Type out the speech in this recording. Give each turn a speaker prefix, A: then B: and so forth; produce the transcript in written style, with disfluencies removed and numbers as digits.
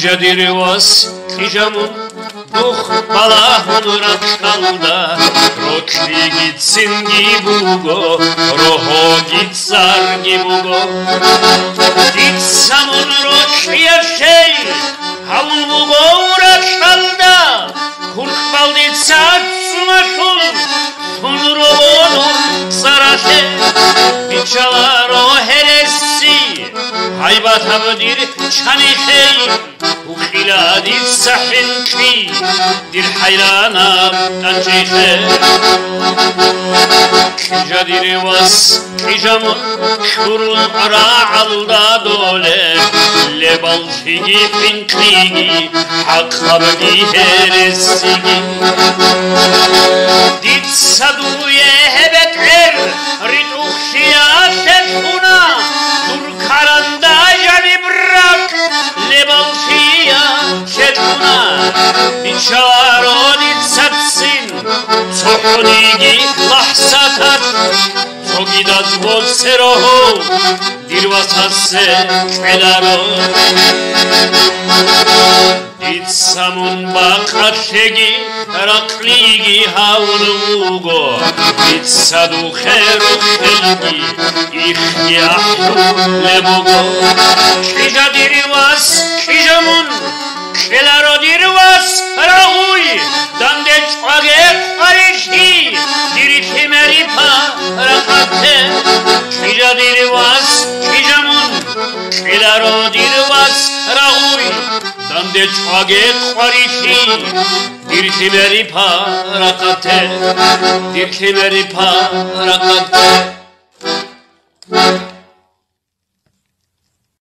A: Kıjadirivas kıjamun Duh balahun rakşalda Rokli gitsin gibugo Roho gitsar gibugo Gitsamun rokliye şey Havul bugo rakşalda Kurkbal ditsa sumaşul Sunurolun sarase Biçalar o heresi Haybat habdir çanihey Ukhila ditsa hinkri Dir hayrana tançihe Kıjadirivas kıjamun Şurun ra'alda dole Lebalfigi finkrigi Hakkabgi heresigi Ditsaduye hebet Rit ukhşiya şuna Dur karanda jani bırak Lebalfiya şuna Biçar o ditsatsin Sohonigi lahsatar Sogidaz bol seroho Dirvasase kelaro Ditsamun bakaşegi Rakligi havlugo Ditsadu kheru khelgi İhyahu lebugo Kıjadirivas kıjamun Kelaro dirvas rahuy Dandeç age karişi Diriti meripa rakate Kıjadirivas kıjamun Kelaro dirvas rahuy Dandeç age karişi Diriti meripa rakate Diriti meripa rakate